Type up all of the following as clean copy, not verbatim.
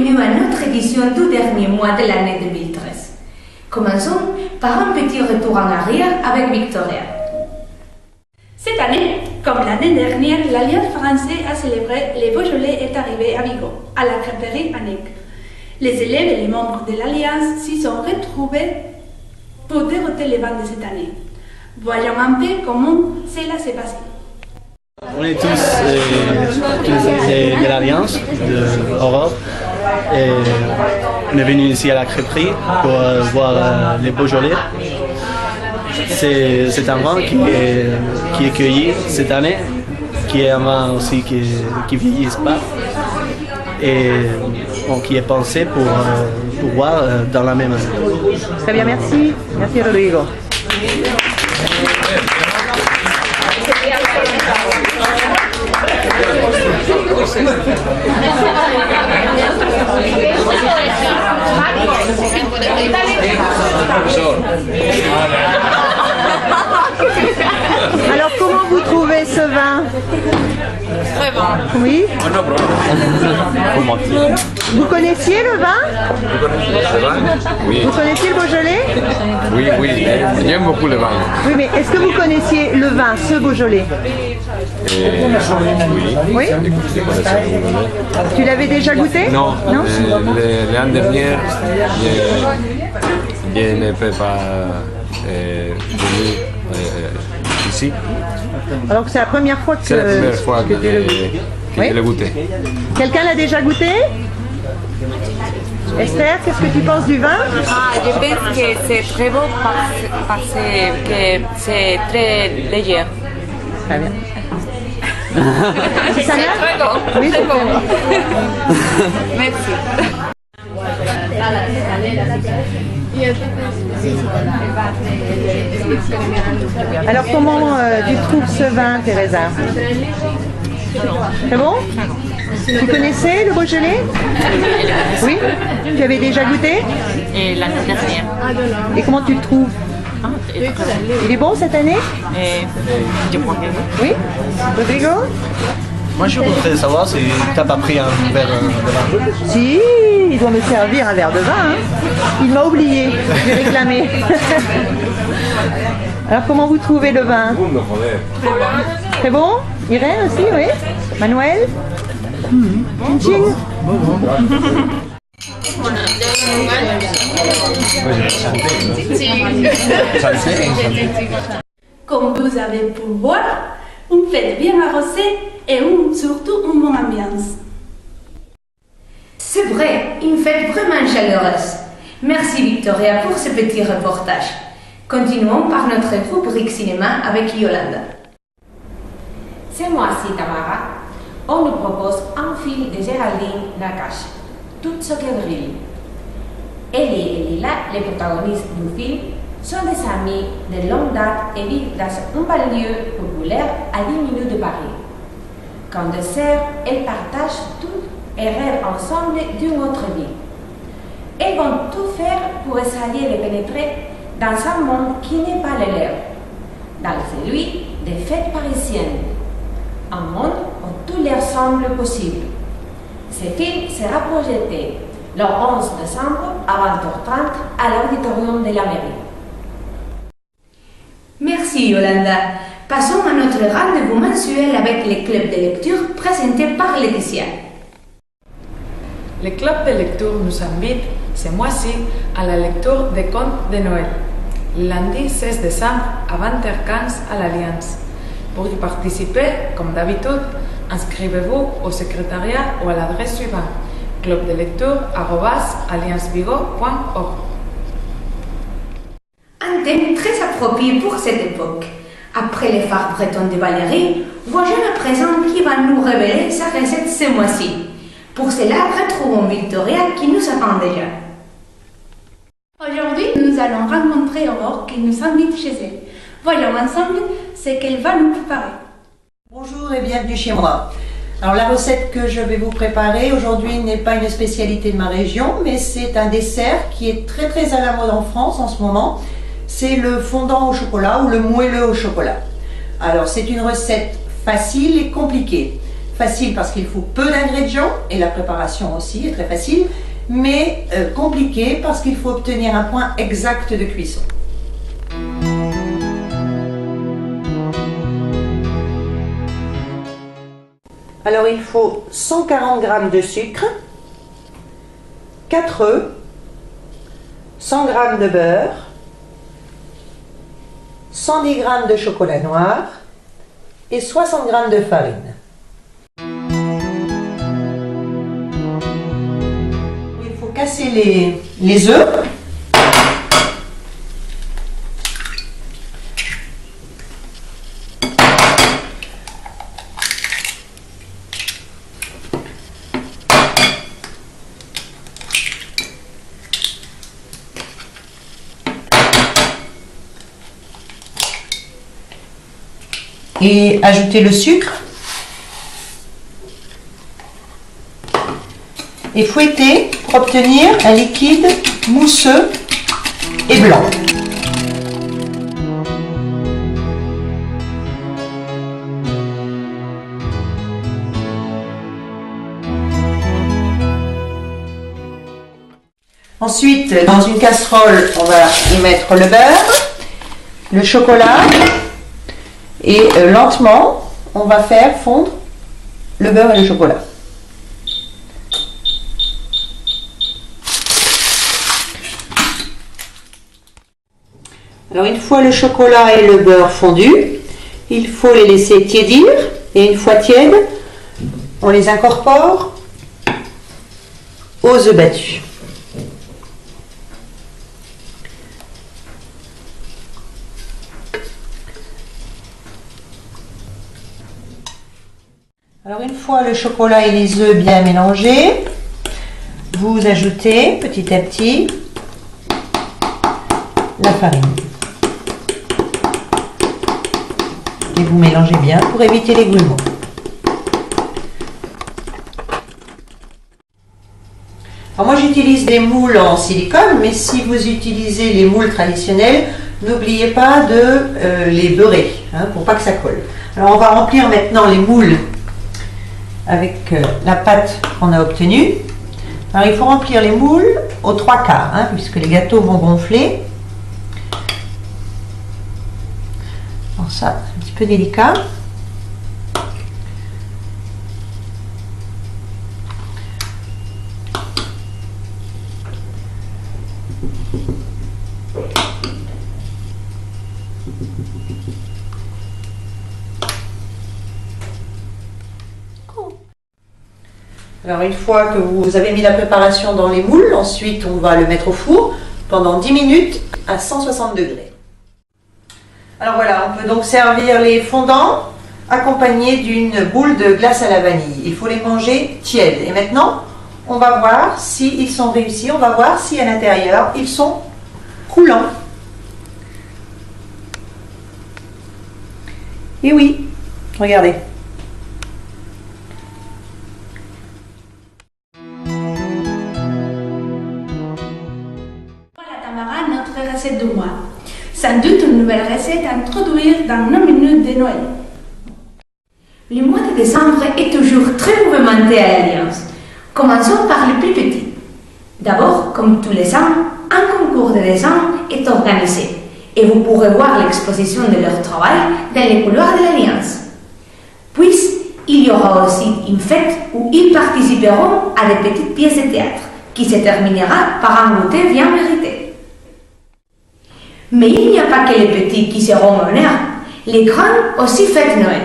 bienvenue à notre édition du dernier mois de l'année 2013. Commençons par un petit retour en arrière avec Victoria. Cette année, comme l'année dernière, l'Alliance française a célébré Les Beaujolais est arrivé à Vigo, à la crêperie Annick. Les élèves et les membres de l'Alliance s'y sont retrouvés pour dérouter les ventes de cette année. Voyons un peu comment cela s'est passé. On est tous de l'Alliance d'Europe et on est venus ici à la crêperie pour voir les Beaujolais. C'est un vin qui est cueilli cette année, qui est un vin aussi qui ne vieillit pas et qui est pensé pour boire dans la même année. Très bien, merci. Merci Rodrigo. Alors, comment vous trouvez ce vin? Très bon. Oui. Vous connaissiez le vin? Oui. Vous connaissiez le Beaujolais? Oui, j'aime beaucoup le vin. Oui, mais est-ce que vous connaissiez le vin, ce Beaujolais? Oui. Oui. Tu l'avais déjà goûté? Non, l'année dernière, je n'étais pas venu ici. Alors que c'est la première fois que, C'est la première fois que Oui. je l'ai goûté. Quelqu'un l'a déjà goûté? Esther, qu'est-ce que tu penses du vin? Je pense que c'est très bon parce que c'est très léger. Très bien. C'est Susanna? très bon. Oui, Très c'est bon. bon. Merci. Alors comment tu trouves ce vin, Teresa? C'est bon? Tu connaissais le Beaujolais? Oui? Tu avais déjà goûté? Et l'année dernière. Et comment tu le trouves? Il est bon cette année? Je crois que oui. Oui? Rodrigo? Moi je voudrais savoir si tu n'as pas pris un verre de vin. Si, il doit me servir un verre de vin. Hein. Il m'a oublié, je vais réclamer. Alors comment vous trouvez le vin? Très bon? Irène aussi, oui? Manuel? Chin? Comme vous avez pu voir, une fête bien arrosée et surtout une bonne ambiance. C'est vrai, une fête vraiment chaleureuse. Merci Victoria pour ce petit reportage. Continuons par notre rubrique cinéma avec Yolanda. Ce mois-ci, Tamara, on nous propose un film de Géraldine Nakache, Tout ce qu'elle brille. Ellie et Lila, les protagonistes du film, sont des amis de longue date et vivent dans un banlieue populaire à 10 minutes de Paris. Quand de sœurs, elles partagent tout et rêvent ensemble d'une autre vie. Elles vont tout faire pour essayer de pénétrer dans un monde qui n'est pas le leur, dans celui des fêtes parisiennes. Un monde où tout leur semble possible. Ce film sera projeté le 11 décembre à 20h30 à l'auditorium de la mairie. Merci Yolanda. Passons à notre rendez-vous mensuel avec les clubs de lecture présentés par Laetitia. Le club de lecture nous invite ce mois-ci à la lecture des contes de Noël, lundi 16 décembre à 20h15 à l'Alliance. Pour y participer, comme d'habitude, inscrivez-vous au secrétariat ou à l'adresse suivante clubdelecture@alliancevigo.org. Un thème très approprié pour cette époque. Après les phares bretons de Valérie, voyons à présent qui va nous révéler sa recette ce mois-ci. Pour cela, retrouvons Victoria qui nous attend déjà. Aujourd'hui, nous allons rencontrer Aurore qui nous invite chez elle. Voyons ensemble ce qu'elle va nous préparer. Bonjour et bienvenue chez moi. Alors la recette que je vais vous préparer aujourd'hui n'est pas une spécialité de ma région, mais c'est un dessert qui est très très à la mode en France en ce moment. C'est le fondant au chocolat ou le moelleux au chocolat. Alors c'est une recette facile et compliquée. facile parce qu'il faut peu d'ingrédients et la préparation aussi est très facile, mais compliqué parce qu'il faut obtenir un point exact de cuisson. Alors il faut 140 g de sucre, 4 œufs, 100 g de beurre, 110 g de chocolat noir et 60 g de farine. Il faut casser les œufs. Et ajouter le sucre et fouetter pour obtenir un liquide mousseux et blanc. Ensuite, dans une casserole, on va y mettre le beurre, le chocolat. Et lentement, on va faire fondre le beurre et le chocolat. Alors une fois le chocolat et le beurre fondus, il faut les laisser tiédir. Et une fois tièdes, on les incorpore aux œufs battus. Alors une fois le chocolat et les œufs bien mélangés, vous ajoutez petit à petit la farine. Et vous mélangez bien pour éviter les grumeaux. Alors moi j'utilise des moules en silicone, mais si vous utilisez les moules traditionnels, n'oubliez pas de les beurrer, pour pas que ça colle. Alors on va remplir maintenant les moules avec la pâte qu'on a obtenue. Alors il faut remplir les moules aux 3/4, puisque les gâteaux vont gonfler. Alors ça, c'est un petit peu délicat. Alors une fois que vous avez mis la préparation dans les moules, ensuite on va le mettre au four pendant 10 minutes à 160 degrés. Alors voilà, on peut donc servir les fondants accompagnés d'une boule de glace à la vanille. Il faut les manger tièdes. Et maintenant, on va voir s'ils sont réussis, on va voir si à l'intérieur ils sont croulants. Et oui, regardez. Notre recette du mois. Sans doute une nouvelle recette à introduire dans nos minutes de Noël. Le mois de décembre est toujours très mouvementé à l'Alliance. Commençons par le plus petit. D'abord, comme tous les ans, un concours de dessin est organisé et vous pourrez voir l'exposition de leur travail dans les couloirs de l'Alliance. Puis, il y aura aussi une fête où ils participeront à des petites pièces de théâtre qui se terminera par un goûter bien mérité. Mais il n'y a pas que les petits qui seront honneurs, les grands aussi fêtent Noël.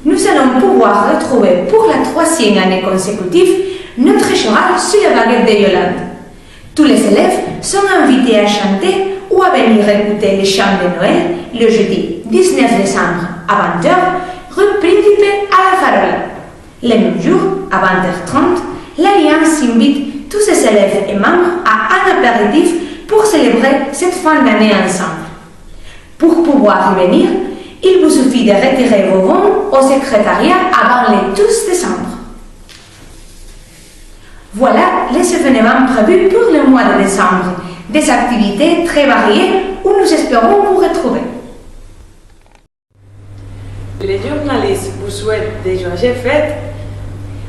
Nous allons pouvoir retrouver pour la 3e année consécutive notre cheval sur la baguette de Yolande. Tous les élèves sont invités à chanter ou à venir écouter les chants de Noël le jeudi 19 décembre à 20h, rue Principe à la Farola. Le même jour, à 20h30, l'Alliance invite tous ses élèves et membres à un apéritif pour célébrer cette fin d'année ensemble. Pour pouvoir y venir, il vous suffit de retirer vos bons au secrétariat avant le 12 décembre. Voilà les événements prévus pour le mois de décembre, des activités très variées où nous espérons vous retrouver. Les journalistes vous souhaite des joyeuses fêtes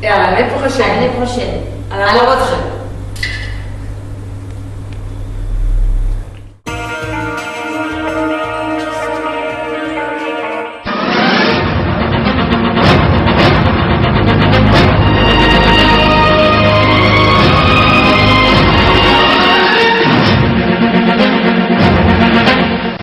et à l'année prochaine. À l'année prochaine. À la vôtre.